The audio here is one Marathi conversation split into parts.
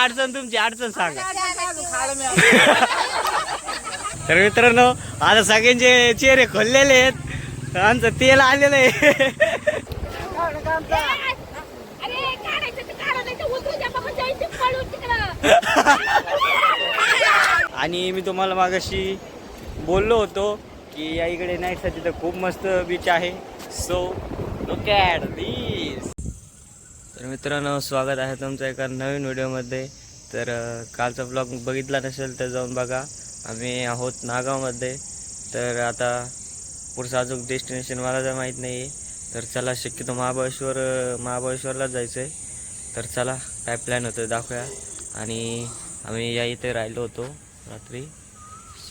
अडचण तुमची अडचण सांगा. तर मित्रांनो आता सगळ्यांचे चेहरे खोललेले आहेत. आमचं तेल आलेलं आहे. आणि मी तुम्हाला मागाशी बोललो होतो की या इकडे नाईटसाठी तर खूप मस्त बीच आहे. सो लुक ॲट दिस. तर मित्रांनो स्वागत आहे तुमचं एका नवीन व्हिडिओमध्ये. तर कालचा ब्लॉग बघितला नसेल तर जाऊन बघा. आम्ही आहोत नागावमध्ये. तर आता पुढचं अजून डेस्टिनेशन मला तर माहीत नाही आहे. तर चला शक्यतो महाबळेश्वरलाच जायचं आहे. तर चला काय प्लॅन होतं दाखवूया. आणि आम्ही या इथे राहिलो होतो रात्री.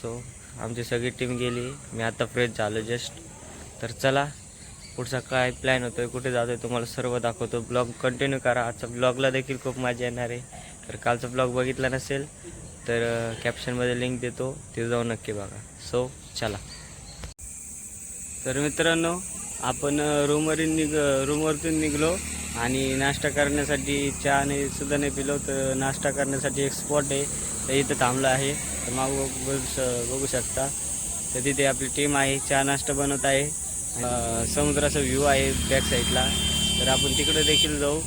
सो आमची सगळी टीम गेली. मी आता फ्रेश झालो जस्ट. तर चला पुढचा काय प्लॅन होतो आहे, कुठे जातो आहे तुम्हाला सर्व दाखवतो. ब्लॉग कंटिन्यू करा. आजचा ब्लॉगला देखील खूप मजा येणार आहे. तर कालचा ब्लॉग बघितला नसेल तर कॅप्शनमध्ये लिंक देतो, ते जाऊन नक्की बघा. सो चला. तर मित्रांनो आपण रूमवरतून निघलो आणि नाश्ता करण्यासाठी चहा सुद्धा नाही पिलो. तर नाश्ता करण्यासाठी एक स्पॉट आहे, तर इथं थांबलं आहे. तर मागं बघू शकता. तर तिथे आपली टीम आहे, चहा नाश्ता बनवत आहे. समुद्राचा व्ह्यू आहे बॅक साईडला. तर आपण तिकडे देखील जाऊ.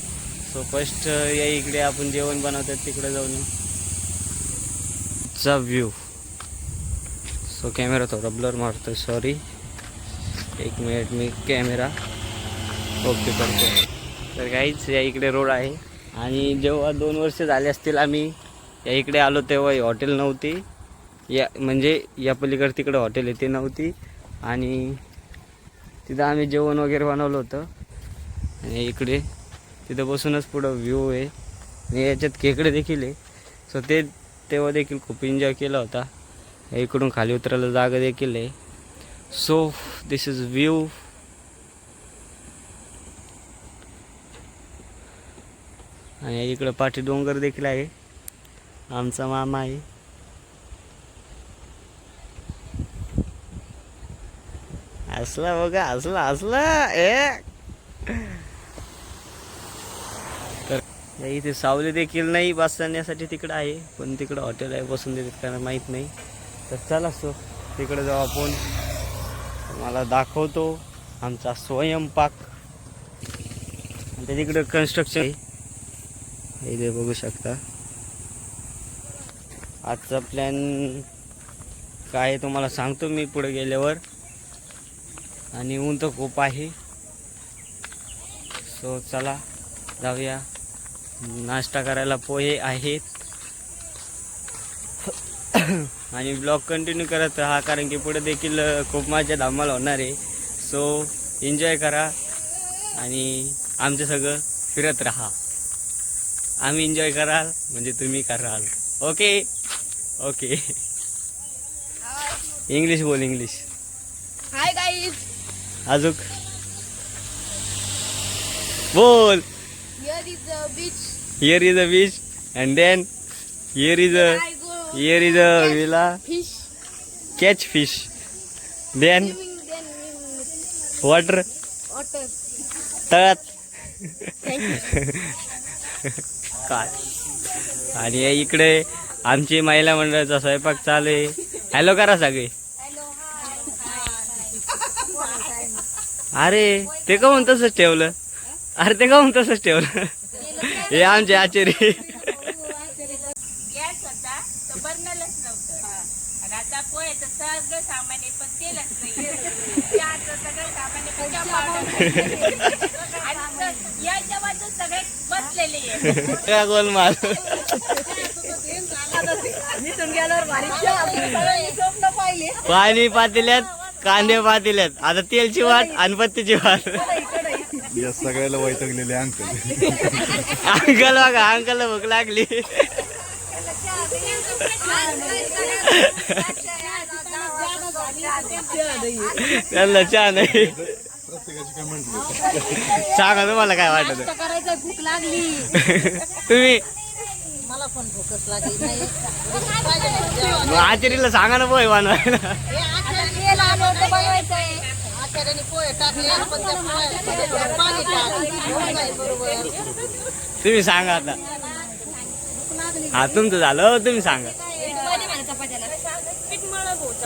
सो फर्स्ट या इकडे आपण जेवण बनवतात तिकडे जाऊन चा व्ह्यू. सो कॅमेरा थोडा ब्लर मारतो, सॉरी. एक मिनिट मी कॅमेरा ओके करतो. तर काहीच या इकडे रोड आहे. आणि जेव्हा 2 वर्ष झाले असतील आम्ही या इकडे आलो तेव्हा ही हॉटेल नव्हती. या म्हणजे या पलीकडे तिकडे हॉटेल आहे ते नव्हती. आणि तिथं आम्ही जेवण वगैरे बनवलं होतं. आणि इकडे तिथं बसूनच पुढं व्ह्यू आहे. आणि याच्यात खेकडे देखील आहे. सो तेव्हा देखील खूप एन्जॉय केला होता. इकडून खाली उतरायला जागा देखील आहे. So this is view. आणि इकडं पाठी डोंगर देखील आहे. आमचा मामा आहे. असला बघा असला ए. तर इथे सावली देखील नाही बसण्यासाठी तिकडं आहे, पण तिकडं हॉटेल आहे, बसून देतात कारण माहीत नाही. तर चला सो तिकडे जाऊ आपण. मला दाखवतो आमचा स्वयंपाक. आणि तिकडं कन्स्ट्रक्शन आहे, इथे बघू शकता. आजचा प्लॅन काय आहे तुम्हाला सांगतो मी पुढे गेल्यावर. आणि ऊन तर खूप आहे. सो चला जाऊया. नाश्ता करायला पोहे आहेत. आणि ब्लॉग कंटिन्यू करत राहा कारण की पुढे देखील खूप मजा धमाल होणार आहे. सो एन्जॉय करा आणि आमचं सगळं फिरत राहा. आम्ही एन्जॉय कराल म्हणजे तुम्ही कराल. Okay okay. इंग्लिश बोल, इंग्लिश. Hi guys. अजूक बोल. Here is the beach. Here is a beach and then here is a villa. Fish. Catch fish. Then water. Otter. तळात. Thank you. काय. आणि इकडे आमची महिला मंडळाचा स्वयंपाक चालू आहे. हॅलो करा सगळे. अरे ते का म्हणून तसंच ठेवलं. अरे ते का म्हणून तसंच ठेवलं. हे आमचे आचार्य. गॅस होता तर बर्नरच नव्हतं. आणि आता पोहेचं सगळं सामान आहे पण तेलच नाही. चहाचं सगळं सामान आहे पण चहा पावडर. आणि या जेवणात सगळे बसलेले आहे. काय गोलमाल. पाणी पातेल्यात, कांदे पातेल्यात, आता तेलची वाट आणि पत्तीची वाट. या सगळ्याला वैतागलेले अंकल. अंकल बघा, अंकलला भूक लागली. त्यांना चहा नाही. प्रत्येकाची काय म्हटलं सांगा तुम्हाला काय वाटत. करायचं भूक लागली. तुम्ही मला पण भूकच लागली नाही. आचार्यला सांगा ना पोहे बनवायला. आचार्याने पोहे टाकले पण त्या पोह्यात पाणी टाकलं बरोबर. तुम्ही सांगा आता. हा तुमचं झालं तुम्ही सांगा.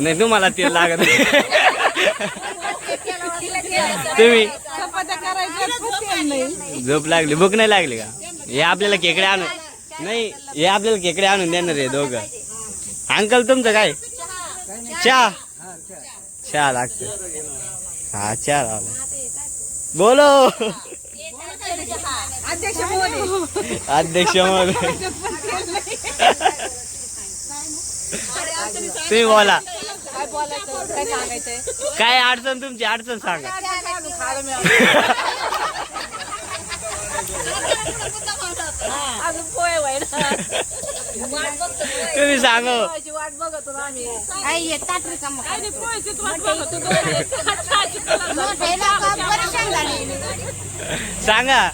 नाही तुम्हाला तेल लागत तुम्ही झोप लागली भूक नाही लागली का? हे आपल्याला खेकडे आणून नाही हे आपल्याला खेकडे आणून देणार आहे दोघं. अंकल तुमचं काय चहा चहा लागत. हा चहा लावला बोलो अध्यक्ष महोदय तुम्ही बोला काय अडचण तुमची अडचण सांगा. तुम्ही सांगा सांगा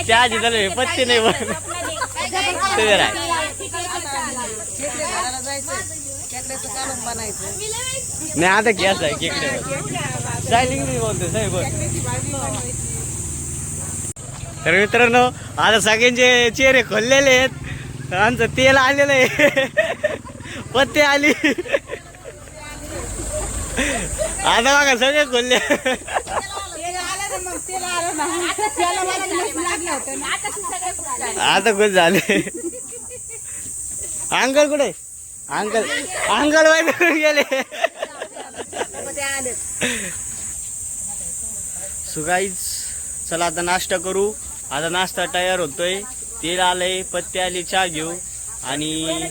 चहाची चालू पत्ती नाही बघ नाही आता गॅस आहे केकडे सायलिंग बोलतो साहेब. तर मित्रांनो आता सगळ्यांचे चेहरे खोललेले आहेत. आमचं तेल आलेलं आहे पत्ते आली आता बघा सगळे खोलले. आता खुश झाले. अंकल कुठे अंकल अंकल वाईट गेले. सुगाईच चला आता नाश्ता करू. आता नाश्ता तयार होतोय. तेल आलंय पत्ते आली चहा घेऊ आणि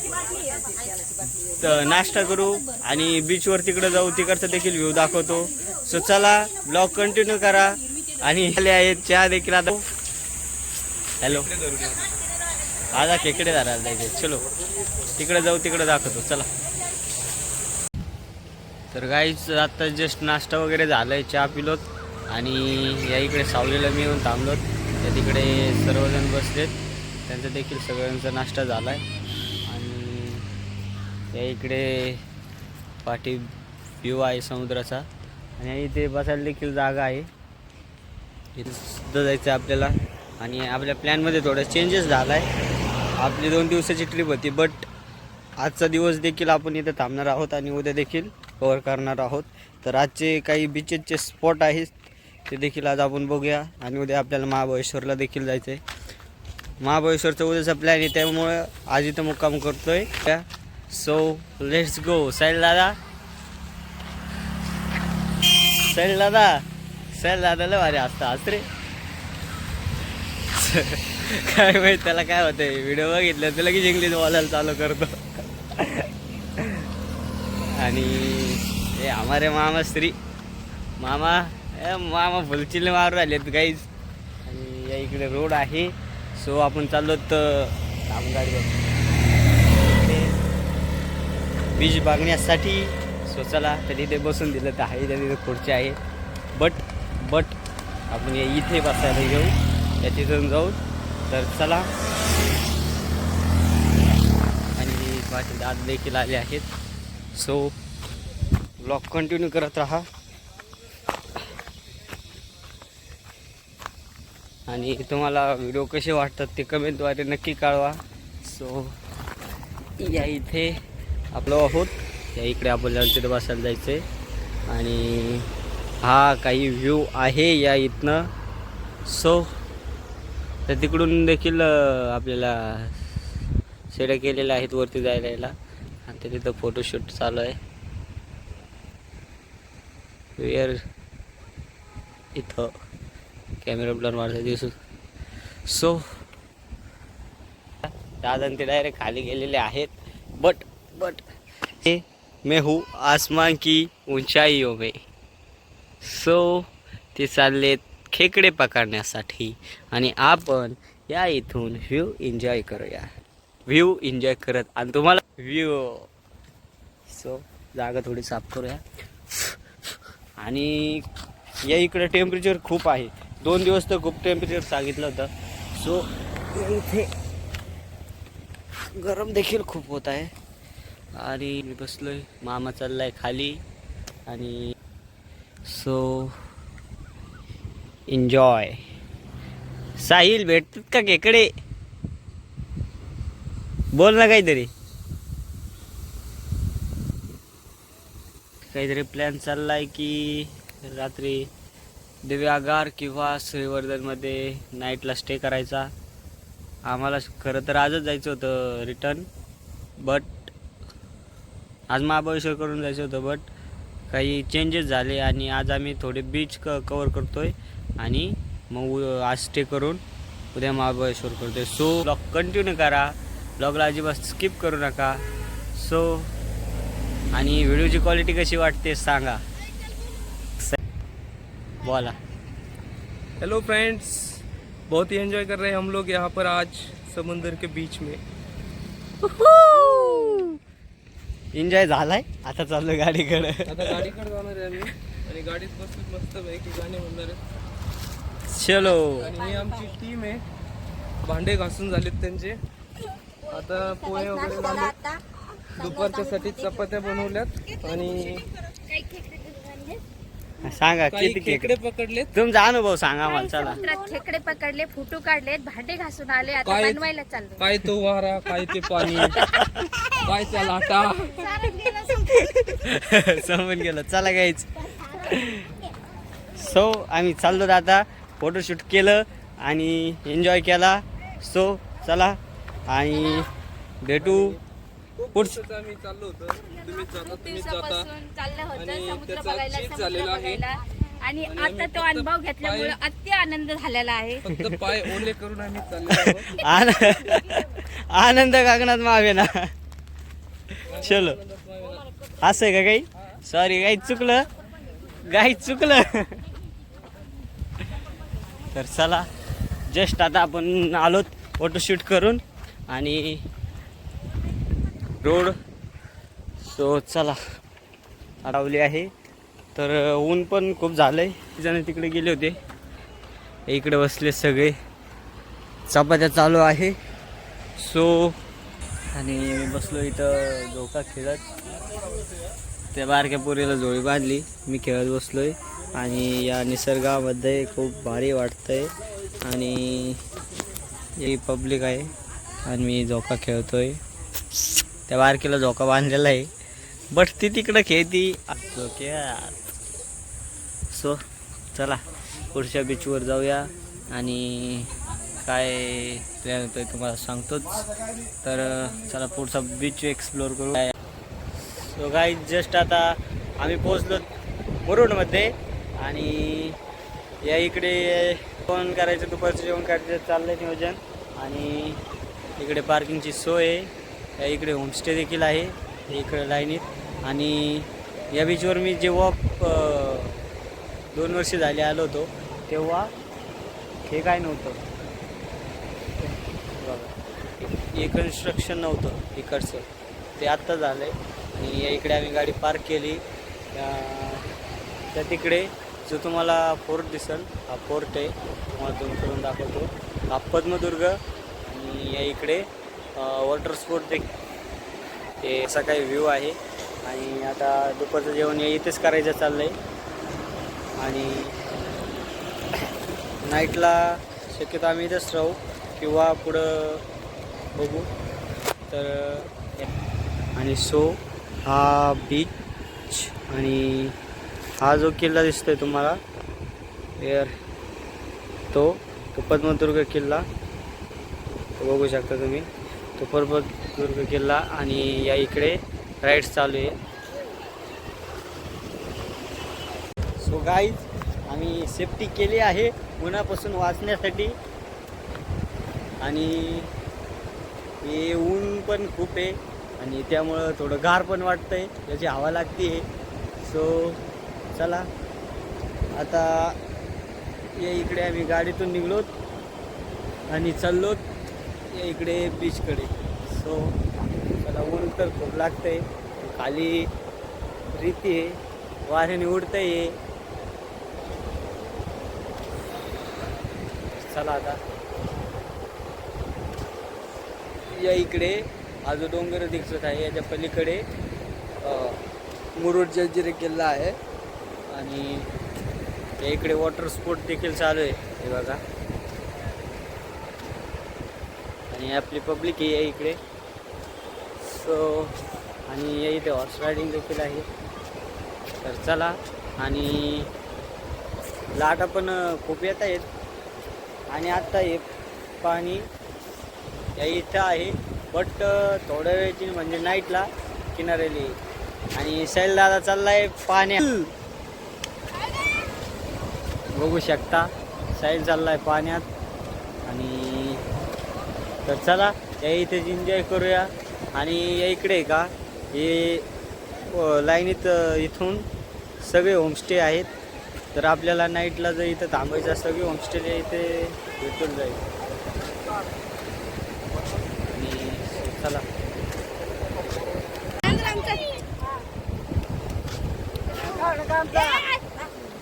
नाश्ता करू आणि बीचवर तिकडे जाऊ. तिकडचा देखील व्ह्यू दाखवतो. सो चला ब्लॉग कंटिन्यू करा. आणि आले आहेत चहा देखील. आता हॅलो आता खेकडे धरायला जायचे. चलो तिकडे जाऊ तिकडे दाखवतो चला. तर गाईच आता जस्ट नाश्ता वगैरे झालाय चहा पिलोत आणि या इकडे सावलीला मी येऊन थांबलोत. त्या तिकडे सर्वजण बसलेत. त्यांचा देखील सगळ्यांचा नाश्ता झाला आहे आणि या इकडे पाठी व्ह्यू आहे समुद्राचा आणि इथे बसायला देखील जागा आहे. इथं सुद्धा जायचं आहे आपल्याला. आणि आपल्या प्लॅनमध्ये थोडा चेंजेस झाला आहे. आपली 2 दिवसाची ट्रिप होती बट आजचा दिवस देखील आपण इथं थांबणार आहोत आणि उद्या देखील कवर करणार आहोत. तर आजचे काही बीचेसचे स्पॉट आहेत ते देखील आज आपण बघूया आणि उद्या आपल्याला महाबळेश्वरला देखील जायचं आहे. महाबळेश्वरचा उद्याचा प्लॅन आहे त्यामुळे आज इथं मुक्काम करतोय. So let's go. साहिल दादा साहिल दादा साहिल दादाला भारी असतं आज रे. काय माहित त्याला काय होतंय. व्हिडिओ बघितलं तर लगेच इंग्लिश बोलायला चालू करतो. आणि हे हमारे मामा श्री मामा मामा फुलचिल्ले मारून राहिलेत गाईज. आणि या इकडे रोड आहे. सो आपण चाललो तर बीच बघण्यासाठी. सो चला तर इथे बसून दिलं तर आहे तिथे खुर्ची आहे बट आपण इथे बसायला घेऊ या तिथून जाऊ. तर चला आणि पाटील दाद देखील आले आहेत. सो ब्लॉग कंटिन्यू करत राहा आणि तुम्हाला व्हिडिओ कसे वाटतात ते कमेंटद्वारे नक्की कळवा. सो या इथे आपलं आहोत. या इकडे आपल्याला तिथे बसायला जायचं आहे आणि हा काही व्ह्यू आहे या इथनं. सो तर तिकडून देखील आपल्याला शेड्या केलेल्या आहेत वरती जायला यायला आणि ते तिथं फोटोशूट चालू आहे. वेअर इथं कॅमेरा ब्लर मारता दिसू. सो दादा ते डायरेक्ट खाली गेलेले आहेत बट मैं हूँ आसमान की ऊंचाईयों में. सो ते चाललेत खेकडे पकडण्यासाठी आणि आपण या इथून व्ह्यू एन्जॉय करूया. व्ह्यू एन्जॉय करत आणि तुम्हाला व्ह्यू. सो जागा थोडी साफ करूया. आणि या इकडे टेम्परेचर खूप आहे. 2 दिवस तर खूप टेम्परेचर सांगितलं होतं. सो इथे गरम देखील खूप होत आहे आणि मी बसलोय. मामा चाललाय खाली आणि सो एन्जॉय. साहिल भेटतात का खेकडे बोल ना काहीतरी प्लॅन चाललाय की रात्री दिव्यागार किंवा श्रीवर्धनमध्ये नाईटला स्टे करायचा. आम्हाला खरं तर आजच जायचं होतं रिटर्न, बट आज महाबळेश्वर करून जायचं होतं, बट काही चेंजेस झाले आणि आज आम्ही थोडे बीच कवर करतोय आणि मग आज स्टे करून उद्या महाबळेश्वर करतोय. सो ब्लॉग कंटिन्यू करा, ब्लॉगला अजिबात स्किप करू नका. सो आणि व्हिडिओची क्वालिटी कशी वाटते सांगा, बोला. हेलो फ्रेंड्स, बहुत ही एंजॉय कर रहे हैं हम लोग यहाँ पर आज समुंदर के बीच में. एन्जॉय झालाय. आता चाललो गाडीकडे. आता गाडीकडे जाणार आहे आम्ही आणि गाडीत बसून मस्त पैकी गाणे म्हणणार आहे. चलो. आणि ही आमची टीम आहे. भांडे घासून झालेत त्यांचे. आता पोहे वगैरे झाले. दुपारच्यासाठी चपात्या बनवल्यात आणि सांगा काही किती खेकडे पकडलेत. तुमचा अनुभव सांगा मला. चला. खेकडे पकडले, फोटो काढलेत, भांडे घासून आले, आता काय- बनवायला चाललो. काय तो वारा, काय ते पाणी, काय त्या लाटा. समजून गेलं. चला गाईच. सो आम्ही चाललो आता. फोटोशूट केलं आणि एन्जॉय केला. सो चला आणि भेटू पुढचं. आम्ही चाललो होतो. तुम्ही जाता, तुम्ही जाता. दिवसापासून चाललं होतं आणि समुद्र त्याचा बघायला, चीज समुद्र झालेला आहे. बघायला. आणि आणि आता आम्ही तो फक्त अनुभव घेतल्यामुळे अति आनंद झालेला आहे. फक्त पाय ओले करून आम्ही चाललो आहोत. आनंद कागनात मावे ना. चलो. असं आहे का काही? सॉरी काही चुकलं. तर चला, जस्ट आता आपण आलोत फोटोशूट करून आणि रोड. सो चला, अडवली आहे. तर ऊन पण खूप झालंय. जण तिकडे गेले होते, इकडे बसले सगळे. चपात्या चालू आहे. सो आणि मी बसलो इथं झोका खेळत. त्या बारक्या पोरीला झोळी बांधली, मी खेळत बसलोय आणि या निसर्गामध्ये खूप भारी वाटतंय. आणि ही पब्लिक आहे आणि मी झोका खेळतोय. त्या बारकीला झोका बांधलेला आहे, बट ती तिकडं खेळती झोक्यात. सो चला पुढच्या बीचवर जाऊया आणि काय प्लॅन होतोय तुम्हाला सांगतोच. तर चला पुढचा बीच एक्सप्लोअर करू. सो गाईज, जस्ट आता आम्ही पोचलो मुरुडमध्ये आणि या इकडे जेवण करायचं, दुपारचं जेवण करायचं चाललं आहे नियोजन. आणि इकडे पार्किंगची सोय आहे. या इकडे होमस्टे देखील आहे इकडे लाईनीत. आणि या बीचवर मी जेव्हा 2 वर्ष झाले आलो होतो तेव्हा हे काय नव्हतं, हे कन्स्ट्रक्शन नव्हतं इकडचं, ते आत्ता झालं आहे. आणि या इकडे आम्ही गाडी पार्क केली. त्या तिकडे जो तुम्हाला फोर्ट दिसेल, हा फोर्ट आहे, तुम्हाला झूम करून दाखवतो. हा पद्मदुर्ग. आणि या इकडे वॉटर स्पोर्ट ते असा काही व्ह्यू आहे. आणि आता दुपारचं जेवण इथेच करायचं चाललं आहे. आणि नाईटला शक्यतो आम्ही इथंच राहू किंवा पुढं बघू. तर आणि सो हा बीच आणि हा जो किल्ला दिसतोय तुम्हाला तो पद्मदुर्ग किल्ला, तो बघू शकता तुम्ही, तो पद्मदुर्ग किल्ला. आणि या इकडे राईड्स चालू आहे. सो गाईज, आम्ही सेफ्टी केली आहे उन्हापासून वाचण्यासाठी. आणि हे ऊन पण खूप आहे आणि त्यामुळं थोडं गार पण वाटतंय, त्याची हवा लागते. सो चला आता या इकडे आम्ही गाडीतून निघलोत आणि चाललोत या इकडे बीचकडे. सो चला, ऊन तर खूप लागतंय, खाली रेती आहे, वाऱ्याने उडतंय. चला आता या इकडे हा जो डोंगर दिसत आहे याच्या पलीकडे मुरुड जंजिरा किल्ला आहे. आणि या इकडे वॉटर स्पोर्ट देखील चालू आहे, हे बघा. आणि आपली पब्लिक आहे इकडे. सो आणि इथे हॉर्स रायडिंग देखील आहे. तर चला. आणि लाटा पण खूप येत आहेत. आणि आत्ता हे पाणी या इथं आहे, बट थोड्या वेळची म्हणजे नाईटला किनाऱ्याला येईल. आणि सैल दादा चाललाय पाण्यात, बघू शकता सैल चाललाय पाण्यात. आणि तर चला या इथेच एन्जॉय करूया. आणि या इकडे का हे लाईनीत इथून सगळे होमस्टे आहेत. तर आपल्याला नाईटला जर इथं थांबायचं सगळे होमस्टे इथे भेटून जाईल. आणि चला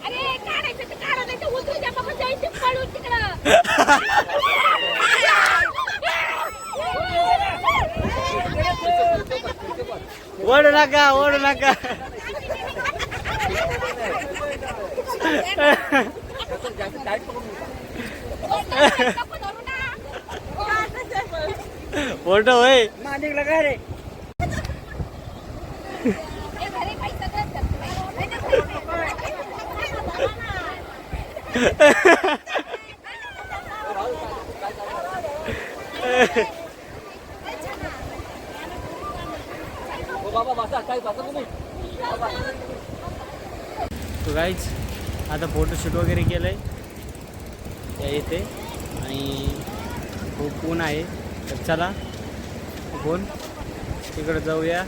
अरे काढायचं तर काढा, नाही तर उतरून द्या बाबा, जायचं पळून तिकडं. ओढू नका, ओढू नका. फोटो होय मानिकला काय रे. तो गाईच आता फोटोशूट वगैरे केलं आहे त्या इथे. आणि खूप ऊन आहे. तर चला आपण तिकडं जाऊया,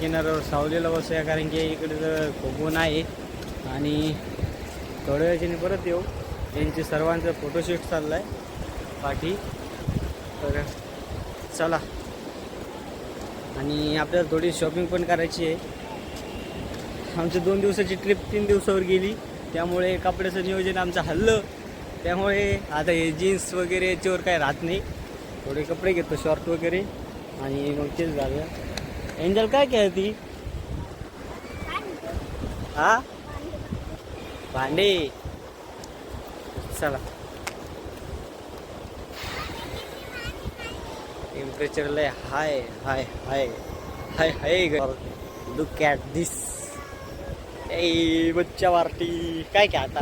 किनाऱ्यावर सावलीला बसूया, कारण की इकडे जर खूप ऊन आहे. आणि थोड्या वेळाने परत येऊ. यांचे सर्वांचं फोटोशूट चाललं आहे पाठी. तर चला. आणि आपल्याला थोडी शॉपिंग पण करायची आहे. आमची 2 दिवसाची ट्रिप 3 दिवसावर गेली, त्यामुळे कपड्याचं नियोजन आमचं हल्लं. त्यामुळे आता हे जीन्स वगैरे याच्यावर काय राहत नाही. थोडे कपडे घेतो शॉर्ट वगैरे आणि मग तेच झालं. एंजल काय खेळती? हा भांडे. चला. टेम्परेचर लय हाय हाय हाय हाय हाय. लुक ॲट दिस. ए बच्चा पार्टी काय काय आता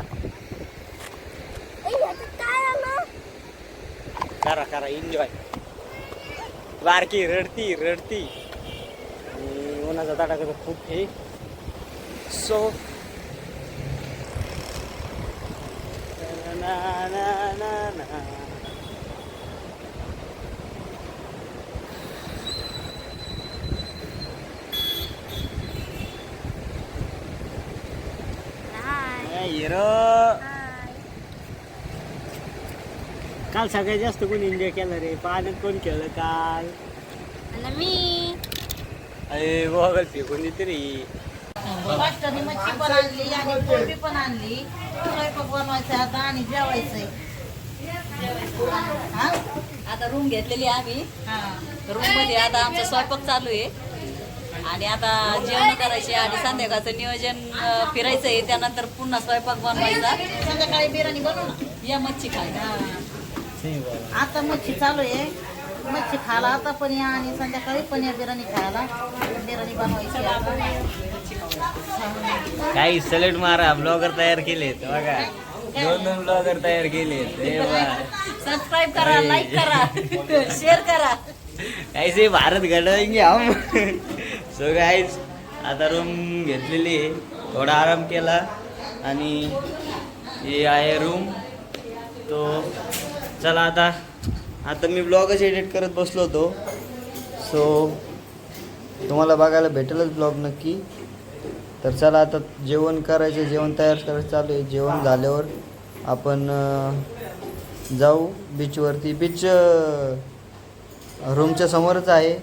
करा करा एन्जॉय. बारकी रडती रडती. आणि उन्हाचा तडाखा तर खूप आहे. सो ना ना ना ना. हिरो काल सगळ्यात जास्त कोणी एन्जॉय केलं रे? पाण्यात कोण खेळलं काल? मी अरे बघल फेकून देते रे. मास्टरनी मच्छी पण आणली आणि कोळंबी पण आणली. स्वयंपाक बनवायचं आता आणि जेवायचंय. हा? आता रूम घेतलेली आम्ही. हा. रूम मध्ये आता आमचा स्वयंपाक चालू आहे. आणि आता जेवण करायचे आणि संध्याकाळचं नियोजन फिरायचं आहे. त्यानंतर पुन्हा स्वयंपाक बनवायचा. संध्याकाळी बिर्याणी बनवू ना. या मच्छी खायला. आता मच्छी चालू आहे. मच्छी खायला आता पण या आणि संध्याकाळी पण या बिर्याणी खायला. बिर्याणी बनवायची आता. काही सलेट मारा. ब्लॉगर तयार केलेत बघा. 2 ब्लॉगर तयार केलेत. सबस्क्राईब करा, लाईक करा, शेअर करा. ऐसे भारत घडवेंगे हम. सो गाईज आता रूम घेतलेली आहे. थोडा आराम केला आणि हे आहे रूम. तो चला आता मी ब्लॉगच एडिट करत बसलो होतो. सो तुम्हाला बघायला भेटेलच ब्लॉग नक्की. तर चला आता जेवण करायचं. जेवण तयार करायचं चालू आहे. जेवण झाल्यावर आपण जाऊ बीचवरती. बीच रूमच्या समोरच आहे.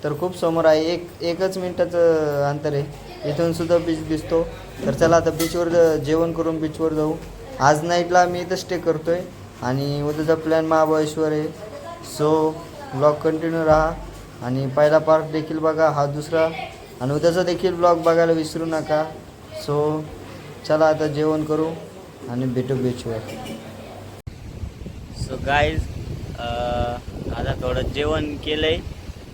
तर खूप समोर आहे. एकच मिनटाचं अंतर आहे. इथून सुद्धा बीच दिसतो. तर चला आता बीचवर जेवण करून बीचवर जाऊ. आज नाईटला आम्ही इथं स्टे करतो आहे आणि उद्याचा प्लॅन महाबळेश्वर आहे. सो ब्लॉग कंटिन्यू राहा आणि पहिला पार्ट देखील बघा, हा दुसरा आणि उद्याचा देखील ब्लॉग बघायला विसरू नका. सो चला आता जेवण करू आणि भेटू बीचवर. सो गाईज आता थोडं जेवण केलं आहे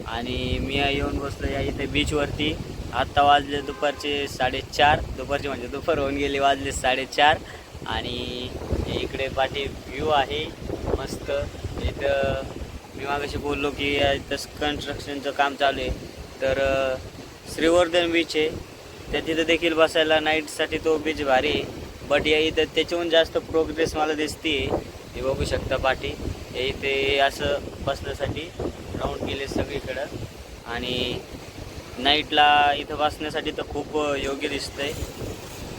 आणि मी येऊन बसलो या इथे बीचवरती. आत्ता वाजले दुपारचे 4:30. दुपारचे म्हणजे दुपार होऊन गेली, वाजले 4:30. आणि इकडे पाठी व्ह्यू आहे मस्त. इथं मी मागाशी बोललो की इथं कन्स्ट्रक्शनचं काम चालू आहे. तर श्रीवर्धन बीच आहे, त्या तिथं देखील बसायला नाईटसाठी तो बीच भारी आहे. बट या इथं त्याच्याहून जास्त प्रोग्रेस मला दिसते. हे बघू शकता पाठी, हे इथे असं बसण्यासाठी राऊंड केले सगळीकडं. आणि नाईटला इथं बसण्यासाठी तर खूप योग्य दिसतंय.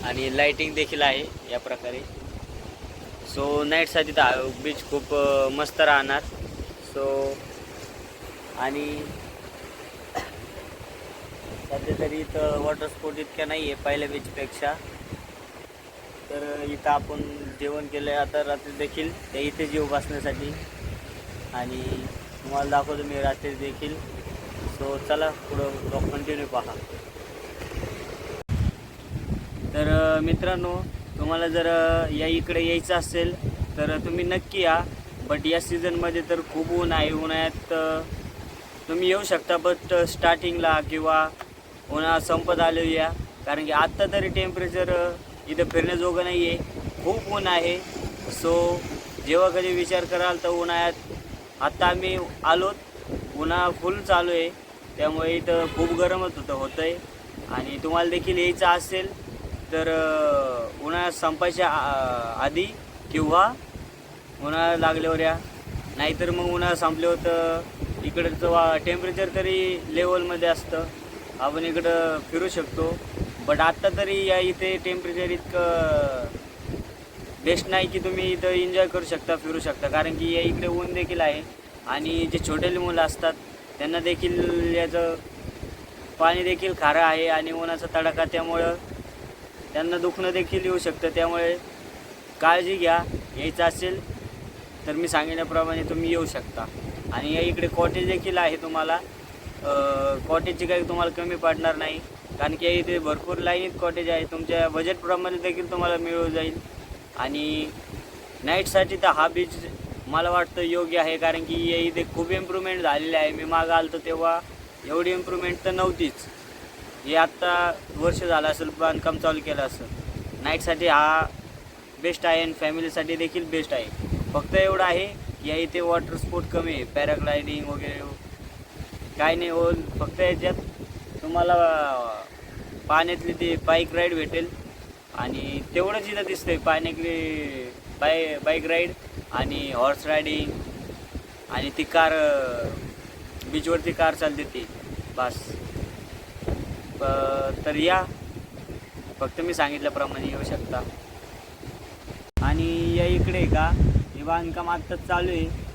आणि लाईटिंग देखील आहे या प्रकारे. सो नाईटसाठी तर हा बीच खूप मस्त राहणार. सो आणि सध्या तरी इथं वॉटर स्पोर्ट इतक्या नाही आहे पहिल्या बीचपेक्षा. तर इथं आपण जेवण केलं आहे आता रात्री देखील, ते इथे जेव बसण्यासाठी. आणि तुम्हाला दाखवतो मी रात्री देखील. सो चला पुढं ब्लॉग कंटिन्यू पहा. तर मित्रांनो, तुम्हाला जर या इकडे यायचं असेल तर तुम्ही नक्की या. बट या सीझनमध्ये तर खूप ऊन आहे. उन्हाळ्यात तुम्ही येऊ शकता, बट स्टार्टिंगला किंवा उन्हाळा संपत आले या. कारण की आत्ता तरी टेम्परेचर इथं फिरण्याजोगं नाही आहे, खूप ऊन आहे. सो जेव्हा कधी विचार कराल तर उन्हाळ्यात आत्ता आम्ही आलोत, उन्हाळा फुल चालू आहे, त्यामुळे इथं खूप गरमच होतं आहे. आणि तुम्हाला देखील यायचं असेल तर उन्हाळा संपायच्या आधी किंवा उन्हाळा लागल्यावर या. नाहीतर मग उन्हाळा संपल्यावर तर इकडचं टेम्परेचर तरी लेवलमध्ये असतं, आपण इकडं फिरू शकतो. बट आत्ता तरी या इथे टेम्परेचर इतकं बेस्ट नाही की तुम्ही इथं एन्जॉय करू शकता, फिरू शकता. कारण की या इकडे ऊन देखील आहे. आणि जे छोटेले मुलं असतात त्यांना देखील याचं पाणी देखील खारं आहे आणि उन्हाचा तडाखा, त्यामुळं त्यांना दुखणं देखील येऊ शकतं. त्यामुळे काळजी घ्या. यायचं असेल तर मी सांगितल्याप्रमाणे तुम्ही येऊ शकता. आणि या इकडे कॉटेज देखील आहे. तुम्हाला कॉटेजची काही तुम्हाला कमी पडणार नाही, कारण की इथे भरपूर लाईनीत कॉटेज आहे. तुमच्या बजेटप्रमाणे देखील तुम्हाला मिळून जाईल. आणि नाईटसाठी तर हा बीच मला वाटतं योग्य आहे, कारण की इथे खूप इम्प्रूव्हमेंट झालेली आहे. मी मागं आलो तेव्हा एवढी इम्प्रूव्हमेंट तर नव्हतीच. हे आत्ता वर्ष झालं असेल बांधकाम चालू केलं असेल. नाईटसाठी हा बेस्ट आहे आणि फॅमिलीसाठी देखील बेस्ट आहे. फक्त एवढं आहे या इथे वॉटर स्पोर्ट कमी आहे, पॅराग्लायडिंग वगैरे काय नाही होत. फक्त याच्यात तुम्हाला पाण्यातली ती बाईक राईड भेटेल आणि तेवढंच इथं दिसतंय. पाण्यातली बाईक राईड आणि हॉर्स रायडिंग आणि ती कार, बीचवरती कार चालते ती, बस. तर या, फक्त मी सांगितल्याप्रमाणे येऊ शकता. आणि या इकडे का हे बांधकाम आत्ताच चालू आहे,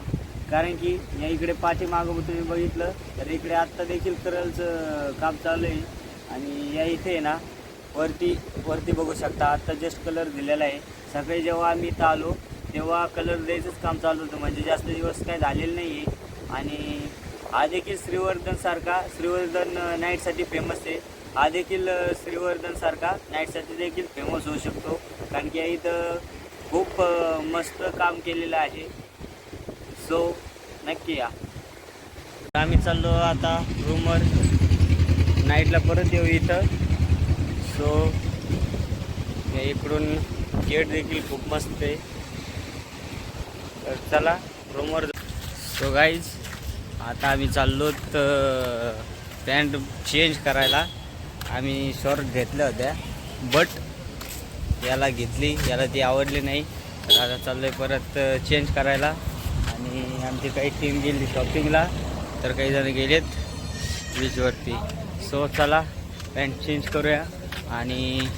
कारण की या इकडे पाठीमागं तुम्ही बघितलं तर इकडे आत्ता देखील करलचं काम चालू आहे. आणि या इथे ना वरती बघू शकता आत्ता जस्ट कलर दिलेला आहे. सकाळी जेव्हा आम्ही इथं आलो तेव्हा कलर द्यायचंच काम चालू होतं, म्हणजे जास्त दिवस काय झालेलं नाही आहे. आणि हा देखील श्रीवर्धन नाईटसाठी फेमस आहे. हा देखील श्रीवर्धनसारखा नाईटसाठी देखील फेमस होऊ शकतो, कारण की इथं खूप मस्त काम केलेलं आहे. सो नक्की या. आम्ही चाललो आता रूमवर, नाईटला परत येऊ इथं. सो इकडून गेट देखील खूप मस्त आहे. तर चला रूमवर. सो गाईज, आता आम्ही चाललो तर पॅन्ट चेंज करायला. आम्ही शॉर्ट घेतल्या होत्या बट याला घेतली, याला ती आवडली नाही. तर आता चाललो आहे परत चेंज करायला. आणि आमची काही टीम गेली शॉपिंगला, तर काही जण गेलेत बीचवरती. सो चला पॅन्ट चेंज करूया आणि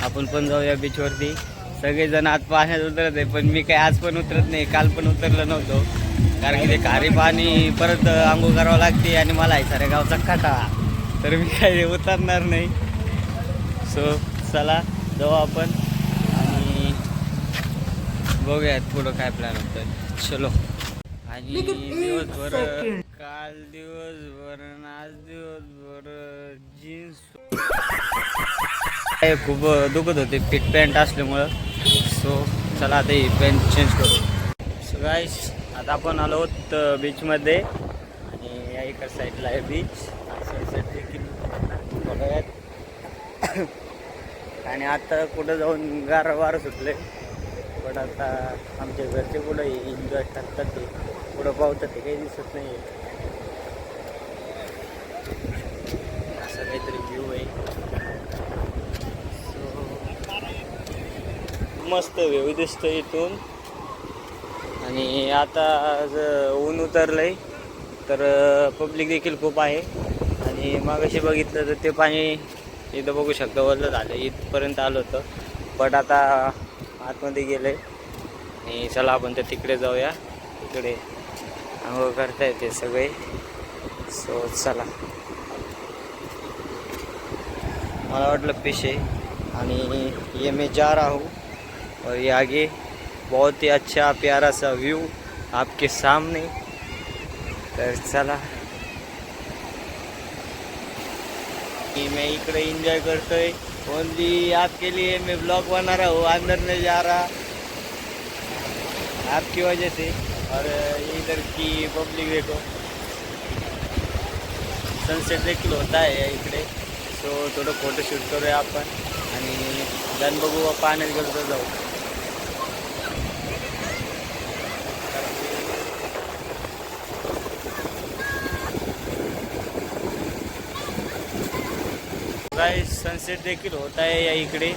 आपण पण जाऊया बीचवरती. सगळेजण आज पाण्यात उतरत आहे, पण मी काही आज पण उतरत नाही, काल पण उतरलं नव्हतो, कारण की ते खारी पाणी परत आंघोळ करावं लागते आणि मला आहे साऱ्या गावचा काटा, तर मी काही उतरणार नाही. सो चला जाऊ आपण आणि बघूयात पुढं काय प्लॅन होतं. चलो. आणि दिवसभर काल दिवसभर आज दिवसभर जीन्स खूप दुखत होते फिट पॅन्ट असल्यामुळं. सो चला आता ही पॅन्ट चेंज करू. सो गाईस, आता आपण आलो आहोत बीचमध्ये आणि या इकडच्या साईडला आहे बीच. सनसेट देखील थोड्या वेळात. आणि आता कुठं जाऊन गार वारं सुटले. पण आता आमच्या घरचे कुठं एन्जॉय करतात ते, कुठं पावतात ते काही दिसत नाही आहे. असं काहीतरी व्ह्यू आहे. मस्त व्ह्यू दिसतो इथून. आणि आता ऊन उतरलंय तर पब्लिक देखील खूप आहे. आणि मागाशी बघितलं तर ते पाणी इथं बघू शकता वरलं झालं, इथपर्यंत आलं होतं. बट आता आतमध्ये गेलं आहे. आणि चला आपण तर तिकडे जाऊया. तिकडे आंघोळ करता येते सगळे. सो चला. मला वाटलं फिश आहे. आणि ये मैं जा रहा हूँ और ये आगे बहुत ही अच्छा प्यारा सा व्यू आपके सामने. तर चला. मैं इकडे एंजॉय करतोय. ओनली आपके लिए मैं ब्लॉग बना रहा हूँ. अंदर नहीं जा रहा आपकी वजह से. और इधर की पब्लिक देखो. सनसेट देखील होता है इकडे. सो थोडं फोटोशूट करूया आपण. आणि जाऊन बघू पाण्यात गेलो तर जाऊ. गाइस सनसेट देखील होत आहे या इकडे.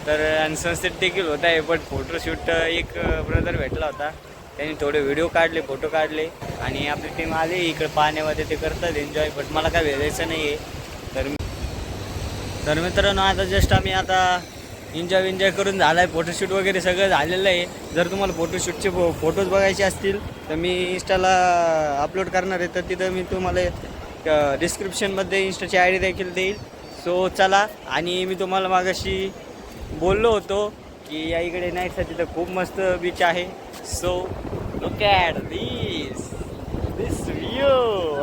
तर आणि सनसेट देखील होत आहे. बट फोटोशूट एक ब्रदर भेटला होता, त्यांनी थोडे व्हिडिओ काढले, फोटो काढले. आणि आपली टीम आली इकडे पाण्यामध्ये, ते करतात एन्जॉय. बट मला काय भेटायचं नाही आहे. तर मित्रांनो आता जस्ट आम्ही आता एन्जॉय करून झाला आहे. फोटोशूट वगैरे सगळं झालेलं आहे. जर तुम्हाला फोटोशूटचे फोटोज बघायचे असतील तर मी इंस्टाला अपलोड करणार आहे. तर तिथं मी तुम्हाला डिस्क्रिप्शनमध्ये इंस्टाची ID देखील देईल. सो चला. आणि मी तुम्हाला मागाशी बोललो होतो की या इकडे नाईटसाठी तर खूप मस्त बीच आहे. So look at this view.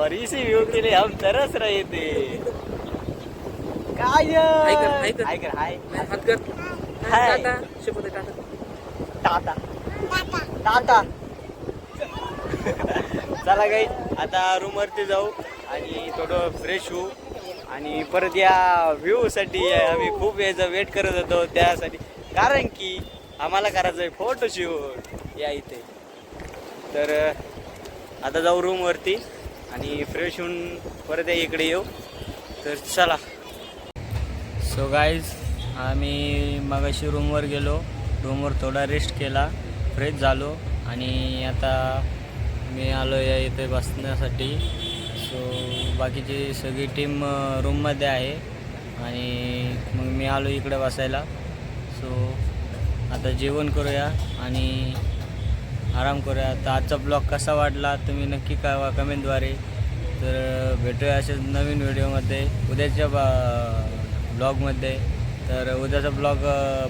और इसी व्यू के लिए हम तरस रहे थे. काय ऐक हाय हात कर. हाय. टाटा. शपथ आहे, टाटा. टाटा. चला गाईज आता रूमवरती जाऊ आणि थोडं फ्रेश होऊ. आणि परत या व्ह्यूसाठी आम्ही खूप वेळेचा वेट करत होतो त्यासाठी, कारण की आम्हाला करायचं आहे फोटोशूट या इथे. तर आता जाऊ रूमवरती आणि फ्रेश होऊन परत इकडे येऊ. तर चला. सो गाईज आम्ही मगाशी रूमवर गेलो. रूमवर थोडा रेस्ट केला, फ्रेश झालो. आणि आता मी आलो या इथे बसण्यासाठी. सो बाकीची सगळी टीम रूममध्ये आहे. आणि मग मी आलो इकडे बसायला. सो आता जेवण करूया आणि आराम करूया. तर आजचा ब्लॉग कसा वाटला तुम्ही नक्की कळवा कमेंटद्वारे. तर भेटूया असेच नवीन व्हिडिओमध्ये उद्याच्या ब्लॉगमध्ये. तर उद्याचा ब्लॉग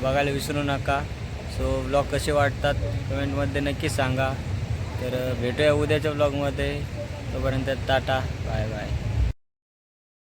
बघायला विसरू नका. सो ब्लॉग कसे वाटतात कमेंटमध्ये नक्की सांगा. तर भेटूया उद्याच्या ब्लॉगमध्ये. तोपर्यंत टाटा, बाय बाय.